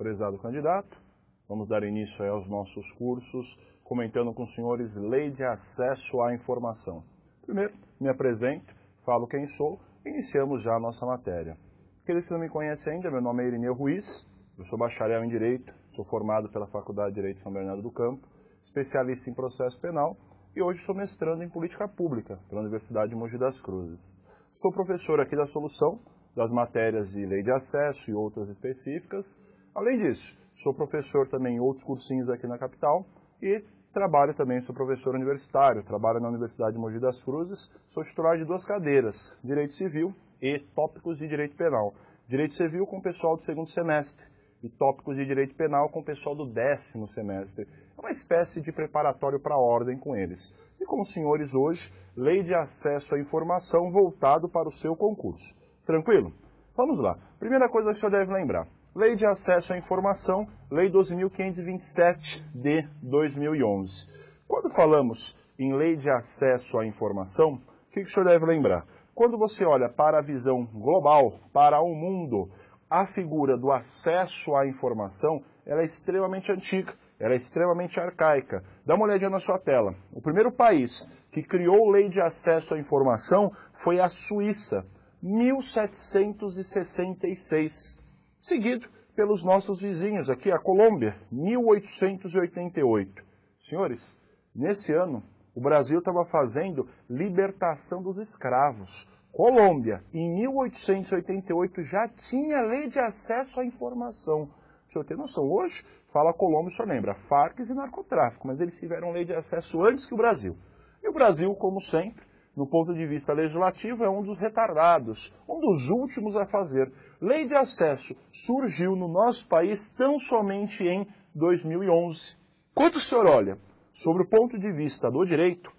prezado candidato. Vamos dar início aí aos nossos cursos, comentando com os senhores Lei de Acesso à Informação. Primeiro, me apresento, falo quem sou e iniciamos já a nossa matéria. Aqueles que não me conhecem ainda, meu nome é Irineu Ruiz, eu sou bacharel em Direito, sou formado pela Faculdade de Direito São Bernardo do Campo, especialista em processo penal e hoje sou mestrando em Política Pública pela Universidade de Mogi das Cruzes. Sou professor aqui da Solução, das matérias de Lei de Acesso e outras específicas. Além disso, sou professor também em outros cursinhos aqui na capital e trabalho também, sou professor universitário, trabalho na Universidade de Mogi das Cruzes, sou titular de 2 cadeiras, Direito Civil e Tópicos de Direito Penal. Direito Civil com o pessoal do 2º semestre e Tópicos de Direito Penal com o pessoal do 10º semestre. É uma espécie de preparatório para a ordem com eles. E com os senhores hoje, Lei de Acesso à Informação voltado para o seu concurso. Tranquilo? Vamos lá. Primeira coisa que o senhor deve lembrar. Lei de Acesso à Informação, Lei 12.527 de 2011. Quando falamos em Lei de Acesso à Informação, o que o senhor deve lembrar? Quando você olha para a visão global, para o mundo, a figura do acesso à informação, ela é extremamente antiga, ela é extremamente arcaica. Dá uma olhadinha na sua tela. O primeiro país que criou lei de acesso à informação foi a Suíça, 1766, seguido pelos nossos vizinhos aqui, a Colômbia, 1888. Senhores, nesse ano, o Brasil estava fazendo libertação dos escravos. Colômbia, em 1888, já tinha lei de acesso à informação. O senhor tem noção? Hoje, fala Colômbia, o senhor lembra, Farc e narcotráfico, mas eles tiveram lei de acesso antes que o Brasil. E o Brasil, como sempre, no ponto de vista legislativo, é um dos retardados, um dos últimos a fazer. Lei de acesso surgiu no nosso país tão somente em 2011. Quando o senhor olha sobre o ponto de vista do direito,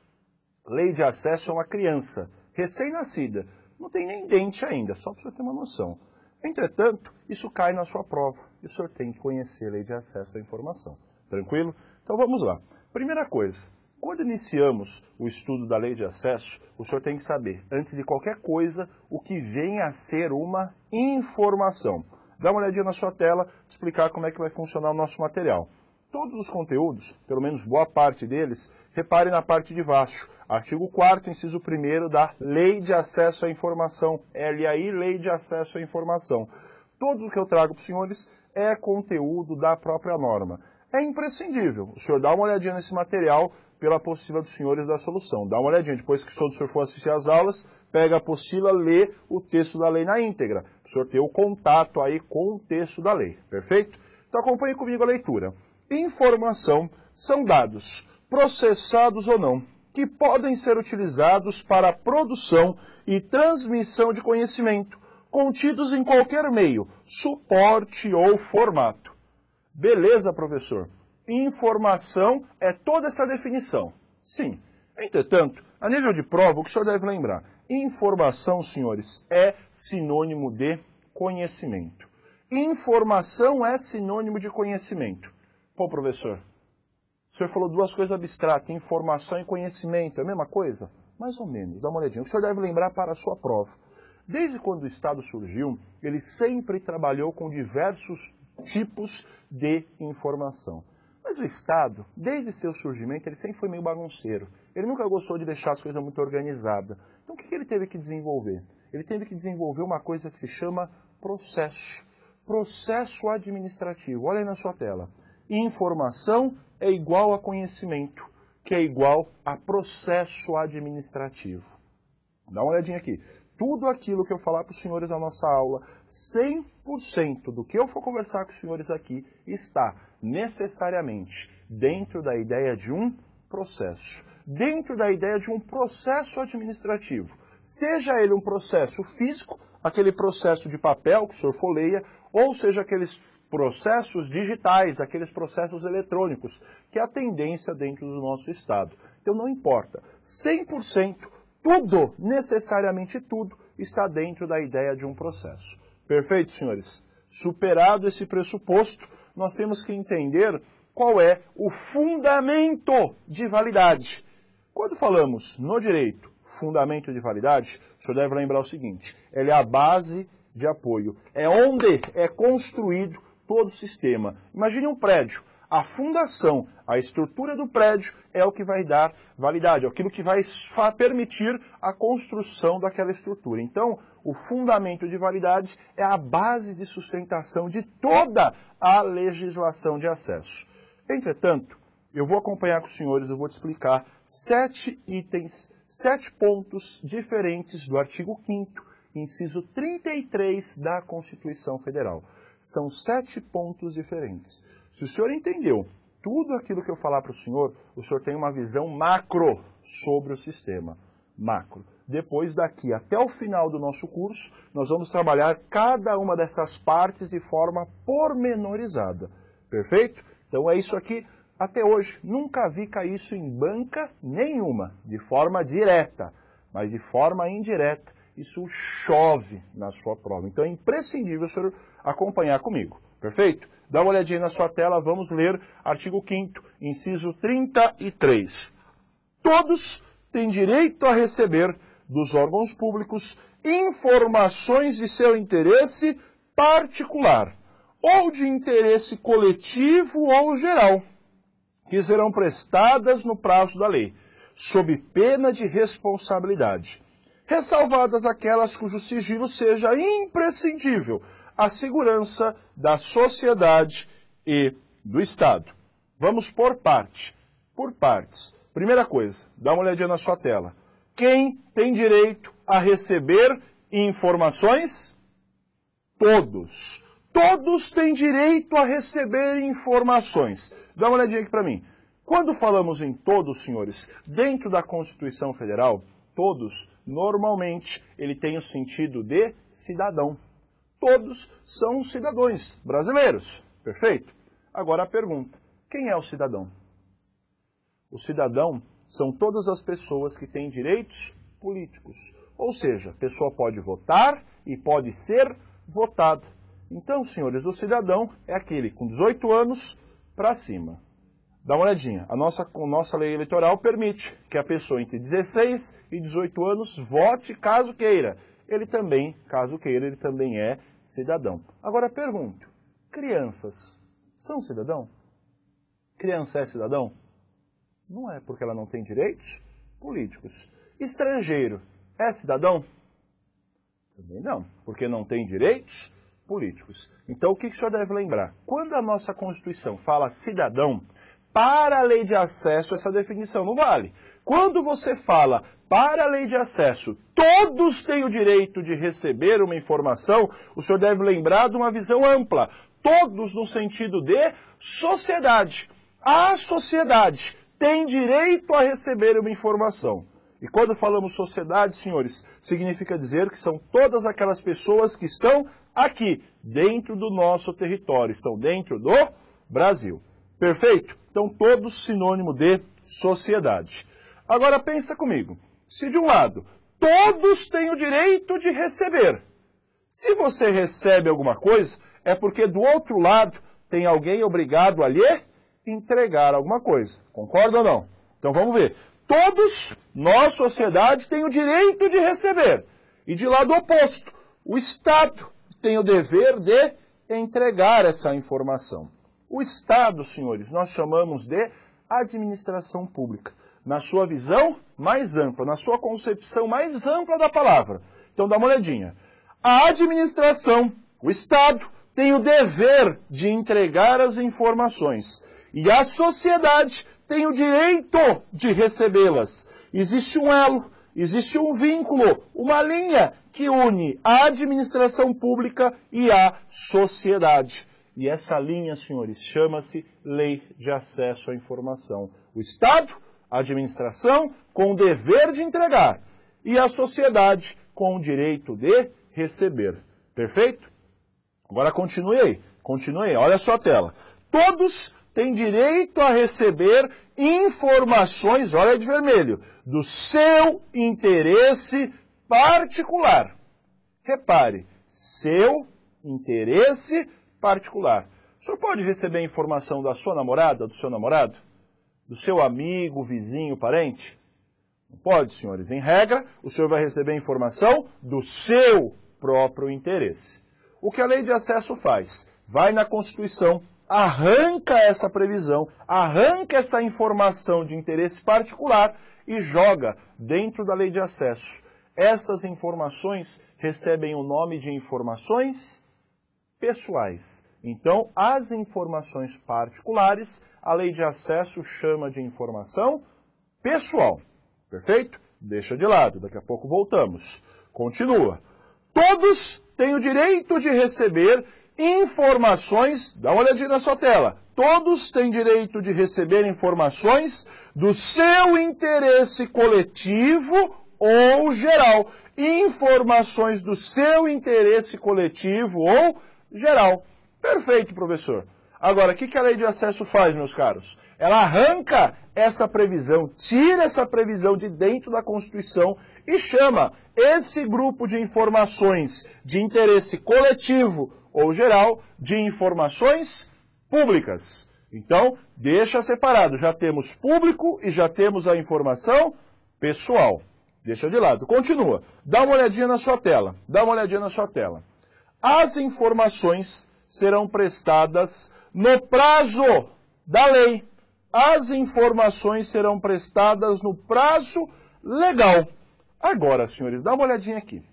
lei de acesso é uma criança recém-nascida, não tem nem dente ainda, só para o senhor ter uma noção. Entretanto, isso cai na sua prova e o senhor tem que conhecer a lei de acesso à informação. Tranquilo? Então vamos lá. Primeira coisa, quando iniciamos o estudo da lei de acesso, o senhor tem que saber, antes de qualquer coisa, o que vem a ser uma informação. Dá uma olhadinha na sua tela, explicar como é que vai funcionar o nosso material. Todos os conteúdos, pelo menos boa parte deles, reparem na parte de baixo. Artigo 4º, inciso 1º da Lei de Acesso à Informação. LAI, Lei de Acesso à Informação. Tudo o que eu trago para os senhores é conteúdo da própria norma. É imprescindível. O senhor dá uma olhadinha nesse material pela apostila dos senhores da Solução. Dá uma olhadinha. Depois que o senhor for assistir às aulas, pega a apostila, lê o texto da lei na íntegra. Para o senhor ter o contato aí com o texto da lei. Perfeito? Então acompanhe comigo a leitura. Informação são dados, processados ou não, que podem ser utilizados para a produção e transmissão de conhecimento, contidos em qualquer meio, suporte ou formato. Beleza, professor? Informação é toda essa definição. Sim. Entretanto, a nível de prova, o que o senhor deve lembrar? Informação, senhores, é sinônimo de conhecimento. Informação é sinônimo de conhecimento. Pô, professor, o senhor falou 2 coisas abstratas, informação e conhecimento, é a mesma coisa? Mais ou menos, dá uma olhadinha. O senhor deve lembrar para a sua prova. Desde quando o Estado surgiu, ele sempre trabalhou com diversos tipos de informação. Mas o Estado, desde seu surgimento, ele sempre foi meio bagunceiro. Ele nunca gostou de deixar as coisas muito organizadas. Então o que ele teve que desenvolver? Ele teve que desenvolver uma coisa que se chama processo. Processo administrativo. Olha aí na sua tela. Informação é igual a conhecimento, que é igual a processo administrativo. Dá uma olhadinha aqui. Tudo aquilo que eu falar para os senhores na nossa aula, 100% do que eu for conversar com os senhores aqui, está necessariamente dentro da ideia de um processo. Dentro da ideia de um processo administrativo. Seja ele um processo físico, aquele processo de papel que o senhor folheia, ou seja aqueles processos digitais, aqueles processos eletrônicos, que é a tendência dentro do nosso Estado. Então não importa, 100%, tudo, necessariamente tudo, está dentro da ideia de um processo. Perfeito, senhores? Superado esse pressuposto, nós temos que entender qual é o fundamento de validade. Quando falamos no direito, fundamento de validade, o senhor deve lembrar o seguinte, ele é a base de apoio, é onde é construído todo o sistema. Imagine um prédio. A fundação, a estrutura do prédio é o que vai dar validade, é aquilo que vai permitir a construção daquela estrutura. Então, o fundamento de validade é a base de sustentação de toda a legislação de acesso. Entretanto, eu vou acompanhar com os senhores, eu vou te explicar 7 itens, 7 pontos diferentes do artigo 5º, inciso 33 da Constituição Federal. São 7 pontos diferentes. Se o senhor entendeu tudo aquilo que eu falar para o senhor tem uma visão macro sobre o sistema. Macro. Depois daqui até o final do nosso curso, nós vamos trabalhar cada uma dessas partes de forma pormenorizada. Perfeito? Então é isso aqui. Até hoje, nunca vi cair isso em banca nenhuma, de forma direta, mas de forma indireta, isso chove na sua prova. Então é imprescindível o senhor acompanhar comigo. Perfeito? Dá uma olhadinha na sua tela, vamos ler artigo 5º, inciso 33. Todos têm direito a receber dos órgãos públicos informações de seu interesse particular ou de interesse coletivo ou geral, que serão prestadas no prazo da lei, sob pena de responsabilidade, ressalvadas aquelas cujo sigilo seja imprescindível à segurança da sociedade e do Estado. Vamos por partes. Primeira coisa, dá uma olhadinha na sua tela. Quem tem direito a receber informações? Todos. Todos têm direito a receber informações. Dá uma olhadinha aqui para mim. Quando falamos em todos, senhores, dentro da Constituição Federal, todos, normalmente, ele tem o sentido de cidadão. Todos são cidadãos brasileiros. Perfeito? Agora a pergunta, quem é o cidadão? O cidadão são todas as pessoas que têm direitos políticos. Ou seja, a pessoa pode votar e pode ser votada. Então, senhores, o cidadão é aquele com 18 anos para cima. Dá uma olhadinha. A nossa lei eleitoral permite que a pessoa entre 16 e 18 anos vote caso queira. Ele também, caso queira, ele também é cidadão. Agora pergunto, crianças são cidadão? Criança é cidadão? Não é, porque ela não tem direitos políticos. Estrangeiro é cidadão? Também não, porque não tem direitos políticos. Então o que o senhor deve lembrar? Quando a nossa Constituição fala cidadão, para a lei de acesso essa definição não vale. Quando você fala para a lei de acesso, todos têm o direito de receber uma informação, o senhor deve lembrar de uma visão ampla. Todos no sentido de sociedade. A sociedade tem direito a receber uma informação. E quando falamos sociedade, senhores, significa dizer que são todas aquelas pessoas que estão aqui, dentro do nosso território, estão dentro do Brasil. Perfeito? Então, todos sinônimo de sociedade. Agora, pensa comigo. Se de um lado, todos têm o direito de receber. Se você recebe alguma coisa, é porque do outro lado tem alguém obrigado a lhe entregar alguma coisa. Concorda ou não? Então, vamos ver. Todos, nós, sociedade, tem o direito de receber. E de lado oposto, o Estado tem o dever de entregar essa informação. O Estado, senhores, nós chamamos de administração pública. Na sua visão mais ampla, na sua concepção mais ampla da palavra. Então dá uma olhadinha. A administração, o Estado, tem o dever de entregar as informações. E a sociedade tem o direito de recebê-las. Existe um elo, existe um vínculo, uma linha que une a administração pública e a sociedade. E essa linha, senhores, chama-se Lei de Acesso à Informação. O Estado, a administração, com o dever de entregar. E a sociedade, com o direito de receber. Perfeito? Agora continue aí, olha a sua tela. Todos têm direito a receber informações, olha aí de vermelho, do seu interesse particular. Repare, seu interesse particular. O senhor pode receber informação da sua namorada, do seu namorado? Do seu amigo, vizinho, parente? Não pode, senhores. Em regra, o senhor vai receber informação do seu próprio interesse. O que a lei de acesso faz? vai na Constituição, arranca essa previsão, arranca essa informação de interesse particular e joga dentro da lei de acesso. Essas informações recebem o nome de informações pessoais. Então, as informações particulares, a lei de acesso chama de informação pessoal. Perfeito? Deixa de lado, daqui a pouco voltamos. Continua. Todos têm o direito de receber informações, dá uma olhadinha na sua tela. Todos têm direito de receber informações do seu interesse coletivo ou geral. Informações do seu interesse coletivo ou geral. Perfeito, professor. Agora, o que a lei de acesso faz, meus caros? Ela arranca essa previsão, tira essa previsão de dentro da Constituição e chama esse grupo de informações de interesse coletivo ou geral de informações públicas. Então, deixa separado. Já temos público e já temos a informação pessoal. Deixa de lado. Continua. Dá uma olhadinha na sua tela. Dá uma olhadinha na sua tela. As informações serão prestadas no prazo da lei. As informações serão prestadas no prazo legal. Agora, senhores, dá uma olhadinha aqui.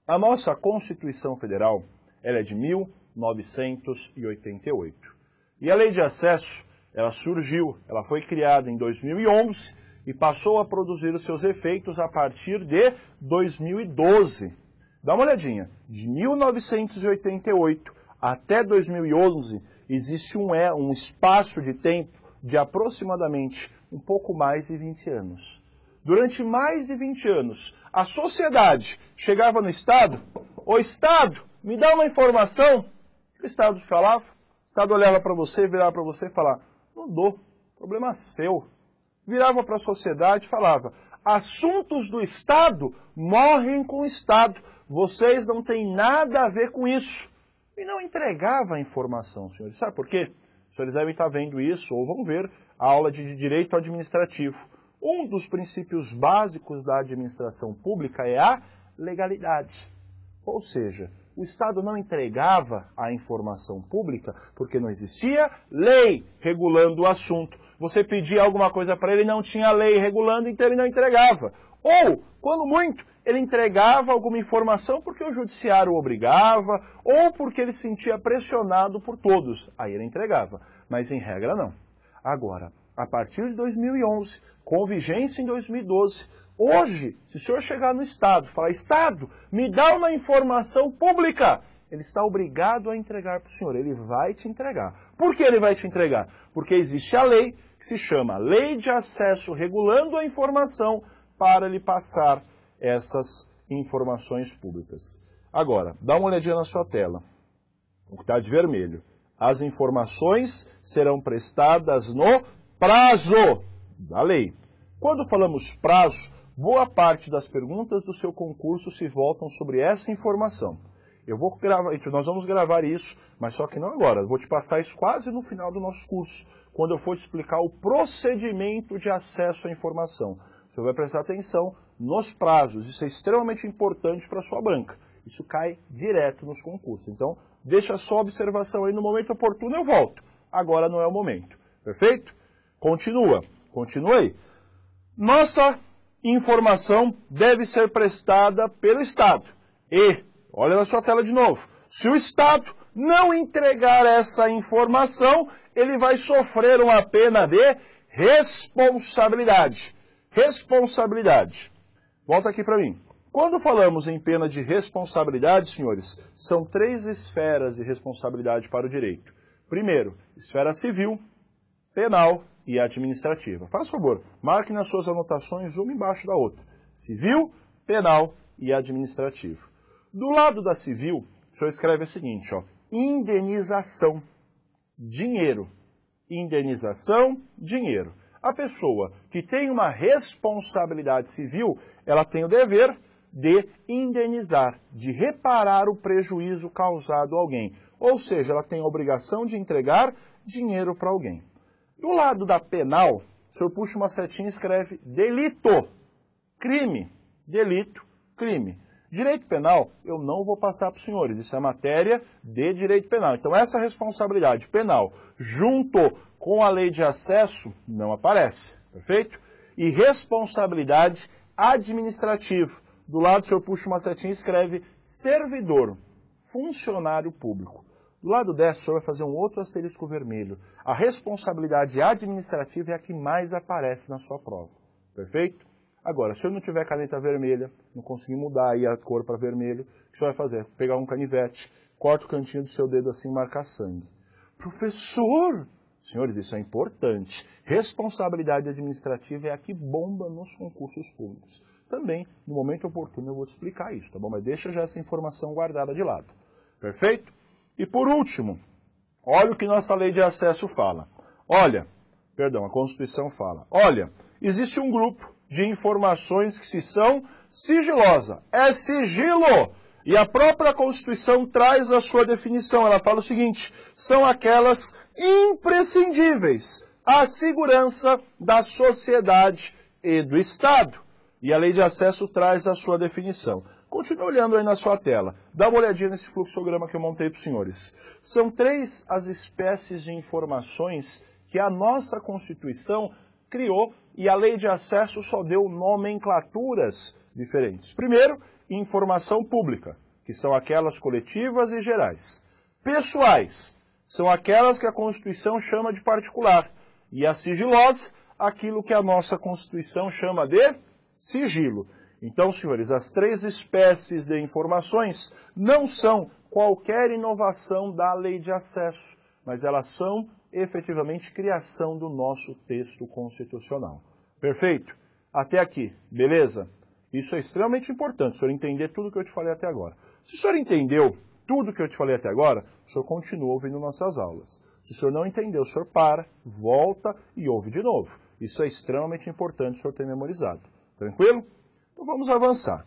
A nossa Constituição Federal, ela é de 1988. E a lei de acesso, ela surgiu, ela foi criada em 2011 e passou a produzir os seus efeitos a partir de 2012. Dá uma olhadinha. De 1988 até 2011, existe um espaço de tempo de aproximadamente um pouco mais de 20 anos. Durante mais de 20 anos, a sociedade chegava no Estado, ô Estado, me dá uma informação. O Estado falava, o Estado olhava para você, virava para você e falava, não dou, problema seu. Virava para a sociedade e falava, assuntos do Estado morrem com o Estado, vocês não têm nada a ver com isso. E não entregava a informação, senhores. Sabe por quê? Os senhores devem estar vendo isso, ou vão ver a aula de direito administrativo. Um dos princípios básicos da administração pública é a legalidade. Ou seja, o Estado não entregava a informação pública porque não existia lei regulando o assunto. Você pedia alguma coisa para ele, não tinha lei regulando, então ele não entregava. Ou, quando muito, ele entregava alguma informação porque o judiciário o obrigava, ou porque ele se sentia pressionado por todos. Aí ele entregava, mas em regra não. Agora, a partir de 2011, com vigência em 2012, hoje, se o senhor chegar no Estado e falar, Estado, me dá uma informação pública, ele está obrigado a entregar para o senhor, ele vai te entregar. Por que ele vai te entregar? Porque existe a lei que se chama Lei de Acesso Regulando a Informação para lhe passar essas informações públicas. Agora, dá uma olhadinha na sua tela. O que está de vermelho. As informações serão prestadas no prazo da lei. Quando falamos prazo, boa parte das perguntas do seu concurso se voltam sobre essa informação. Nós vamos gravar isso, mas só que não agora. Eu vou te passar isso quase no final do nosso curso, quando eu for te explicar o procedimento de acesso à informação. Você vai prestar atenção nos prazos. Isso é extremamente importante para a sua banca. Isso cai direto nos concursos. Então, deixa só a observação aí, no momento oportuno eu volto. Agora não é o momento. Perfeito? Continua. Continua aí. Nossa informação deve ser prestada pelo Estado. E, olha na sua tela de novo, se o Estado não entregar essa informação, ele vai sofrer uma pena de responsabilidade. Responsabilidade. Volta aqui para mim. Quando falamos em pena de responsabilidade, senhores, são 3 esferas de responsabilidade para o direito. Primeiro, esfera civil, penal e administrativa. Faz favor, marque nas suas anotações uma embaixo da outra. Civil, penal e administrativo. Do lado da civil, o senhor escreve o seguinte, ó, indenização, dinheiro. Indenização, dinheiro. A pessoa que tem uma responsabilidade civil, ela tem o dever de indenizar, de reparar o prejuízo causado a alguém. Ou seja, ela tem a obrigação de entregar dinheiro para alguém. Do lado da penal, o senhor puxa uma setinha e escreve delito, crime, delito, crime. Direito penal, eu não vou passar para os senhores, isso é matéria de direito penal. Então, essa responsabilidade penal, junto com a lei de acesso, não aparece, perfeito? E responsabilidade administrativa. Do lado, o senhor puxa uma setinha e escreve servidor, funcionário público. Do lado dessa, o senhor vai fazer um outro asterisco vermelho. A responsabilidade administrativa é a que mais aparece na sua prova, perfeito? Agora, se o senhor não tiver caneta vermelha, não conseguir mudar aí a cor para vermelho, o que o senhor vai fazer? Pegar um canivete, corta o cantinho do seu dedo assim e marcar sangue. Professor! Senhores, isso é importante. Responsabilidade administrativa é a que bomba nos concursos públicos. Também, no momento oportuno, eu vou te explicar isso, tá bom? Mas deixa já essa informação guardada de lado. Perfeito? E por último, olha o que nossa lei de acesso fala. A Constituição fala. Olha, existe um grupo de informações que se são sigilosa. É sigilo! E a própria Constituição traz a sua definição. Ela fala o seguinte, são aquelas imprescindíveis à segurança da sociedade e do Estado. E a lei de acesso traz a sua definição. Continue olhando aí na sua tela. Dá uma olhadinha nesse fluxograma que eu montei para os senhores. São 3 as espécies de informações que a nossa Constituição criou e a lei de acesso só deu nomenclaturas diferentes. Primeiro, informação pública, que são aquelas coletivas e gerais. Pessoais, são aquelas que a Constituição chama de particular. E a sigilosa, aquilo que a nossa Constituição chama de sigilo. Então, senhores, as 3 espécies de informações não são qualquer inovação da lei de acesso, mas elas são efetivamente criação do nosso texto constitucional. Perfeito? Até aqui, beleza? Isso é extremamente importante, o senhor entender tudo que eu te falei até agora. Se o senhor entendeu tudo que eu te falei até agora, o senhor continua ouvindo nossas aulas. Se o senhor não entendeu, o senhor para, volta e ouve de novo. Isso é extremamente importante o senhor ter memorizado. Tranquilo? Então vamos avançar.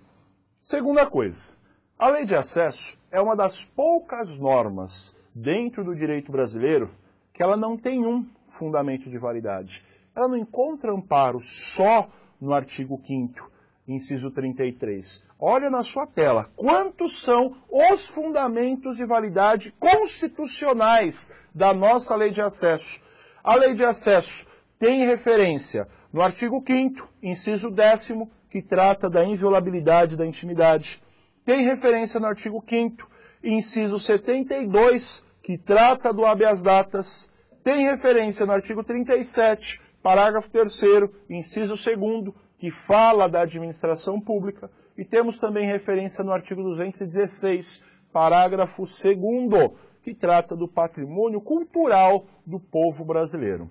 Segunda coisa, a lei de acesso é uma das poucas normas dentro do direito brasileiro que ela não tem um fundamento de validade. Ela não encontra amparo só no artigo 5º, inciso 33. Olha na sua tela, quantos são os fundamentos de validade constitucionais da nossa lei de acesso? A lei de acesso tem referência no artigo 5º, inciso 10º, que trata da inviolabilidade da intimidade. Tem referência no artigo 5º, inciso 72, que trata do habeas datas. Tem referência no artigo 37, parágrafo 3º, inciso 2º, que fala da administração pública. E temos também referência no artigo 216, parágrafo 2º, que trata do patrimônio cultural do povo brasileiro.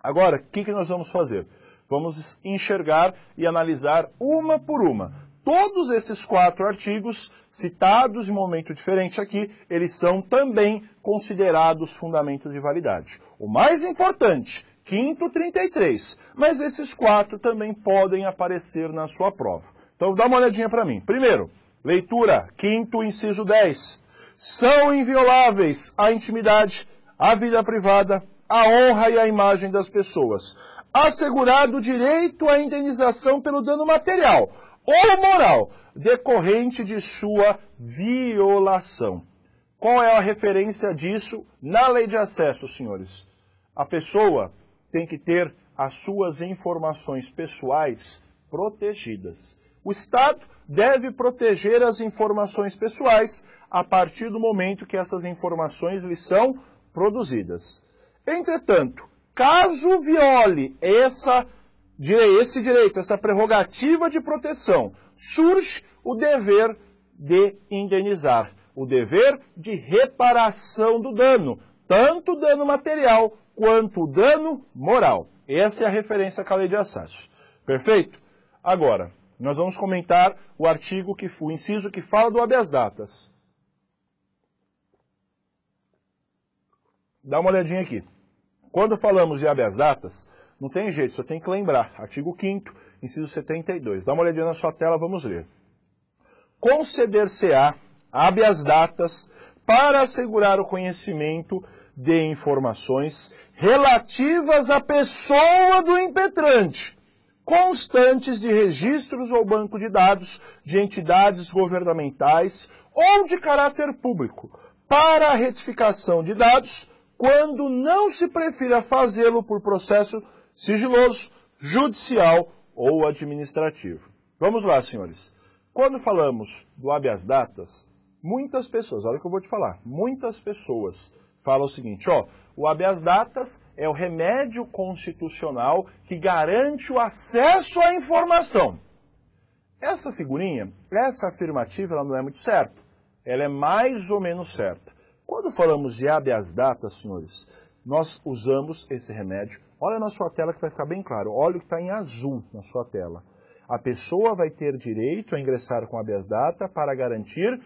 Agora, o que nós vamos fazer? Vamos enxergar e analisar uma por uma. Todos esses 4 artigos, citados em momento diferente aqui, eles são também considerados fundamentos de validade. O mais importante, 5º, 33, mas esses 4 também podem aparecer na sua prova. Então dá uma olhadinha para mim. Primeiro, leitura, 5º, inciso 10. São invioláveis a intimidade, a vida privada, a honra e a imagem das pessoas, assegurado o direito à indenização pelo dano material ou moral decorrente de sua violação. Qual é a referência disso na lei de acesso, senhores? A pessoa tem que ter as suas informações pessoais protegidas. O Estado deve proteger as informações pessoais a partir do momento que essas informações lhe são produzidas. Entretanto, caso viole esse direito, essa prerrogativa de proteção, surge o dever de indenizar, o dever de reparação do dano, tanto o dano material quanto o dano moral. Essa é a referência à lei de acesso. Perfeito? Agora, nós vamos comentar o artigo, o inciso que fala do habeas datas. Dá uma olhadinha aqui. Quando falamos de habeas datas, não tem jeito, só tem que lembrar. Artigo 5º, inciso 72. Dá uma olhadinha na sua tela, vamos ler. Conceder-se-á habeas datas para assegurar o conhecimento de informações relativas à pessoa do impetrante, constantes de registros ou banco de dados de entidades governamentais ou de caráter público, para a retificação de dados, quando não se prefira fazê-lo por processo sigiloso, judicial ou administrativo. Vamos lá, senhores. Quando falamos do habeas datas, muitas pessoas, olha o que eu vou te falar, muitas pessoas falam o seguinte, ó, o habeas datas é o remédio constitucional que garante o acesso à informação. Essa figurinha, essa afirmativa, ela não é muito certa. Ela é mais ou menos certa. Quando falamos de habeas datas, senhores, nós usamos esse remédio. Olha na sua tela que vai ficar bem claro. Olha o que está em azul na sua tela. A pessoa vai ter direito a ingressar com habeas data para garantir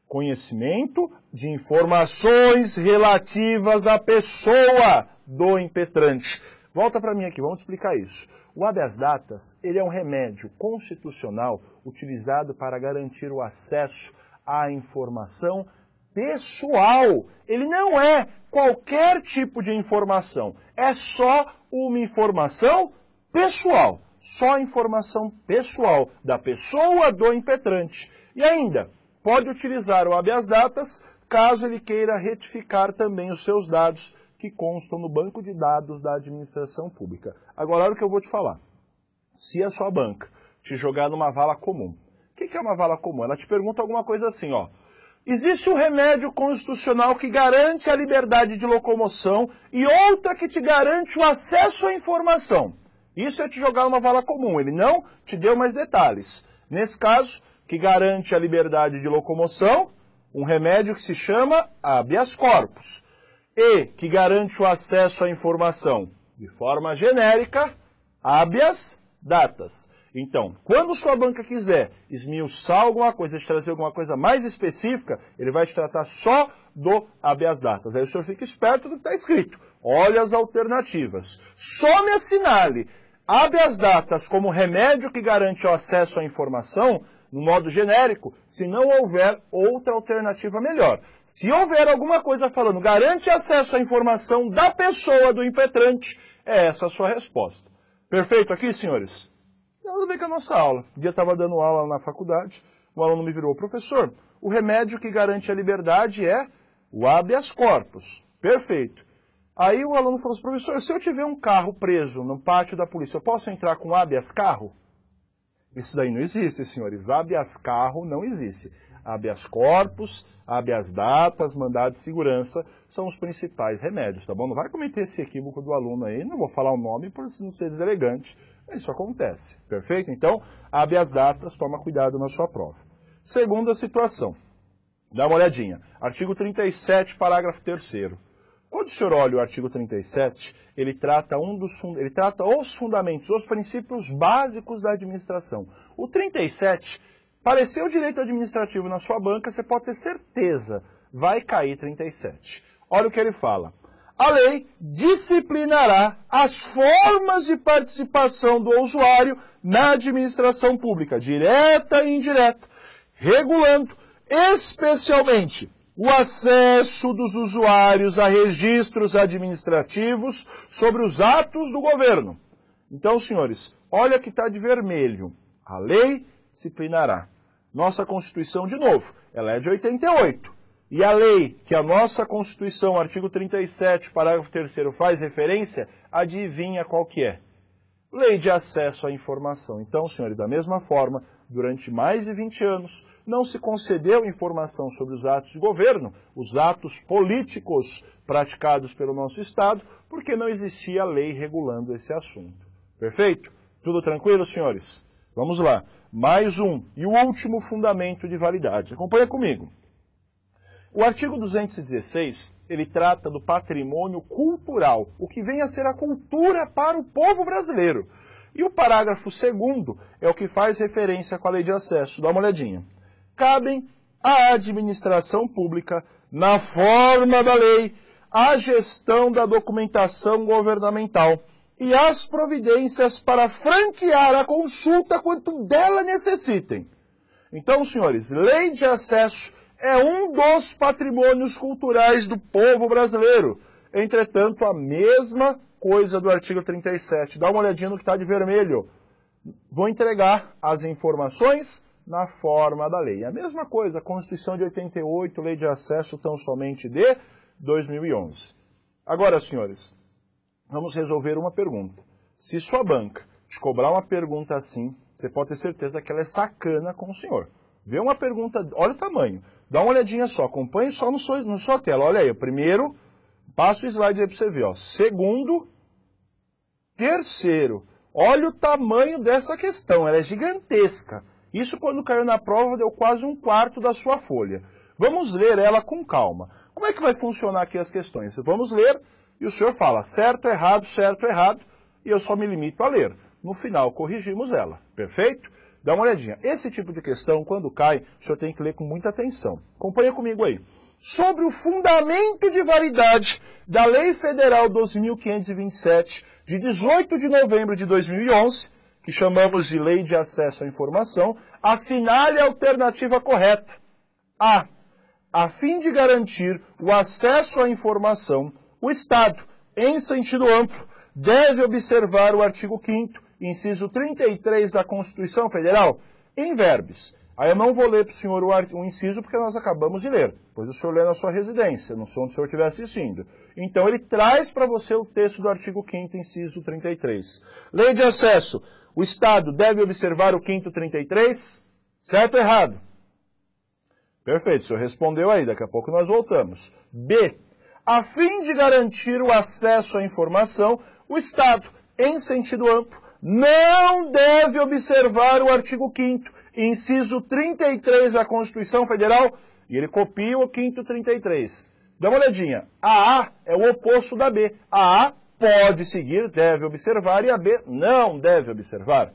conhecimento de informações relativas à pessoa do impetrante. Volta para mim aqui, vamos explicar isso. O habeas datas, ele é um remédio constitucional utilizado para garantir o acesso à informação pessoal. Ele não é qualquer tipo de informação, é só uma informação pessoal. Só informação pessoal da pessoa do impetrante. E ainda, pode utilizar o habeas datas caso ele queira retificar também os seus dados que constam no banco de dados da administração pública. Agora, olha o que eu vou te falar. Se a sua banca te jogar numa vala comum, o que é uma vala comum? Ela te pergunta alguma coisa assim, ó. Existe um remédio constitucional que garante a liberdade de locomoção e outra que te garante o acesso à informação. Isso é te jogar numa vala comum, ele não te deu mais detalhes. Nesse caso, que garante a liberdade de locomoção, um remédio que se chama habeas corpus. E que garante o acesso à informação de forma genérica, habeas datas. Então, quando sua banca quiser esmiuçar alguma coisa, te trazer alguma coisa mais específica, ele vai te tratar só do habeas datas. Aí o senhor fica esperto do que está escrito. Olha as alternativas. Só me assinale habeas datas como remédio que garante o acesso à informação, no modo genérico, se não houver outra alternativa melhor. Se houver alguma coisa falando, garante acesso à informação da pessoa do impetrante, é essa a sua resposta. Perfeito aqui, senhores? Tem nada a ver com a nossa aula. Um dia eu estava dando aula na faculdade, um aluno me virou, professor, o remédio que garante a liberdade é o habeas corpus. Perfeito. Aí o aluno falou assim, professor, se eu tiver um carro preso no pátio da polícia, eu posso entrar com habeas carro? Isso daí não existe, senhores. Habeas carro não existe. Habeas corpus, habeas datas, mandado de segurança são os principais remédios, tá bom? Não vai cometer esse equívoco do aluno aí, não vou falar o nome por não ser deselegante, mas isso acontece, perfeito? Então, habeas datas, toma cuidado na sua prova. Segunda situação, dá uma olhadinha. Artigo 37, parágrafo 3º. Quando o senhor olha o artigo 37, ele trata os fundamentos, os princípios básicos da administração. O 37, pareceu o direito administrativo na sua banca, você pode ter certeza, vai cair 37. Olha o que ele fala. A lei disciplinará as formas de participação do usuário na administração pública, direta e indireta, regulando especialmente o acesso dos usuários a registros administrativos sobre os atos do governo. Então, senhores, olha que está de vermelho. A lei disciplinará. Nossa Constituição, de novo, ela é de 88. E a lei que a nossa Constituição, artigo 37, parágrafo 3º, faz referência, adivinha qual que é? Lei de acesso à informação. Então, senhores, da mesma forma, durante mais de 20 anos, não se concedeu informação sobre os atos de governo, os atos políticos praticados pelo nosso Estado, porque não existia lei regulando esse assunto. Perfeito? Tudo tranquilo, senhores? Vamos lá. Mais um e o último fundamento de validade. Acompanha comigo. O artigo 216, ele trata do patrimônio cultural, o que vem a ser a cultura para o povo brasileiro. E o parágrafo 2º é o que faz referência com a lei de acesso. Dá uma olhadinha. Cabem à administração pública, na forma da lei, a gestão da documentação governamental e as providências para franquear a consulta quanto dela necessitem. Então, senhores, lei de acesso é um dos patrimônios culturais do povo brasileiro. Entretanto, a mesma coisa do artigo 37. Dá uma olhadinha no que está de vermelho. vou entregar as informações na forma da lei. A mesma coisa, a Constituição de 88, Lei de Acesso tão somente de 2011. Agora, senhores, vamos resolver uma pergunta. Se sua banca te cobrar uma pergunta assim, você pode ter certeza que ela é sacana com o senhor. Vê uma pergunta, olha o tamanho, dá uma olhadinha só, acompanhe só na sua tela. Olha aí, primeiro, passa o slide aí para você ver. Ó. Segundo, terceiro, olha o tamanho dessa questão, ela é gigantesca. Isso quando caiu na prova deu quase 1/4 da sua folha. Vamos ler ela com calma. Como é que vai funcionar aqui as questões? Vamos ler e o senhor fala certo, errado, e eu só me limito a ler. No final corrigimos ela, perfeito? Dá uma olhadinha. Esse tipo de questão, quando cai, o senhor tem que ler com muita atenção. Acompanha comigo aí. Sobre o fundamento de validade da Lei Federal 12.527, de 18 de novembro de 2011, que chamamos de Lei de Acesso à Informação, assinale a alternativa correta. A fim de garantir o acesso à informação, o Estado, em sentido amplo, deve observar o artigo 5º, inciso 33 da Constituição Federal, em verbis. Aí eu não vou ler para o senhor o inciso porque nós acabamos de ler, pois o senhor lê na sua residência, não sei onde o senhor estiver assistindo. Então ele traz para você o texto do artigo 5º, inciso 33. Lei de acesso. O Estado deve observar o 5º 33? Certo ou errado? Perfeito, o senhor respondeu aí, daqui a pouco nós voltamos. B. A fim de garantir o acesso à informação, o Estado, em sentido amplo, não deve observar o artigo 5º, inciso 33 da Constituição Federal, e ele copia o 5º 33. Dá uma olhadinha. A A é o oposto da B. A A pode seguir, deve observar, e a B não deve observar.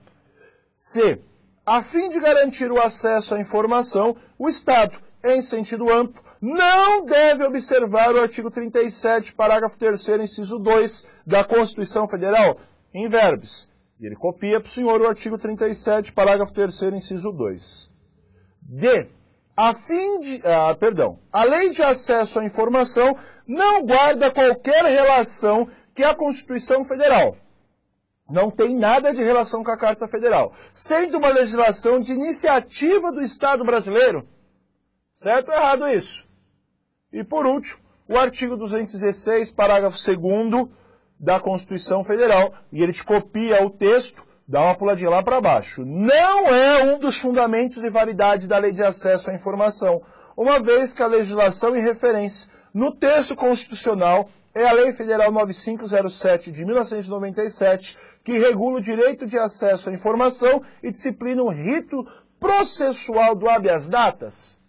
C. A fim de garantir o acesso à informação, o Estado, em sentido amplo, não deve observar o artigo 37, parágrafo 3º, inciso 2 da Constituição Federal, em verbis. E ele copia para o senhor o artigo 37, parágrafo 3º, inciso 2. D. A Lei de Acesso à Informação não guarda qualquer relação que a Constituição Federal. Não tem nada de relação com a Carta Federal, sendo uma legislação de iniciativa do Estado brasileiro. Certo ou errado isso? E por último, o artigo 216, parágrafo 2º da Constituição Federal, e ele te copia o texto, dá uma puladinha lá para baixo. Não é um dos fundamentos de validade da Lei de Acesso à Informação, uma vez que a legislação em referência no texto constitucional é a Lei Federal 9507 de 1997, que regula o direito de acesso à informação e disciplina o rito processual do habeas datas.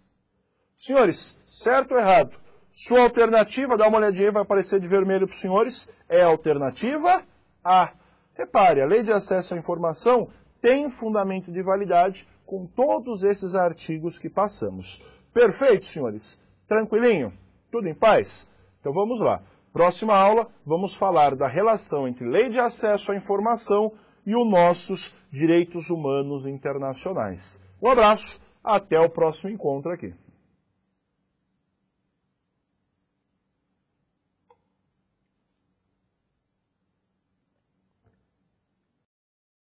Senhores, certo ou errado? Sua alternativa, dá uma olhadinha, vai aparecer de vermelho para os senhores, é a alternativa A. Repare, a Lei de Acesso à Informação tem fundamento de validade com todos esses artigos que passamos. Perfeito, senhores? Tranquilinho? Tudo em paz? Então vamos lá. Próxima aula, vamos falar da relação entre Lei de Acesso à Informação e os nossos direitos humanos internacionais. Um abraço, até o próximo encontro aqui.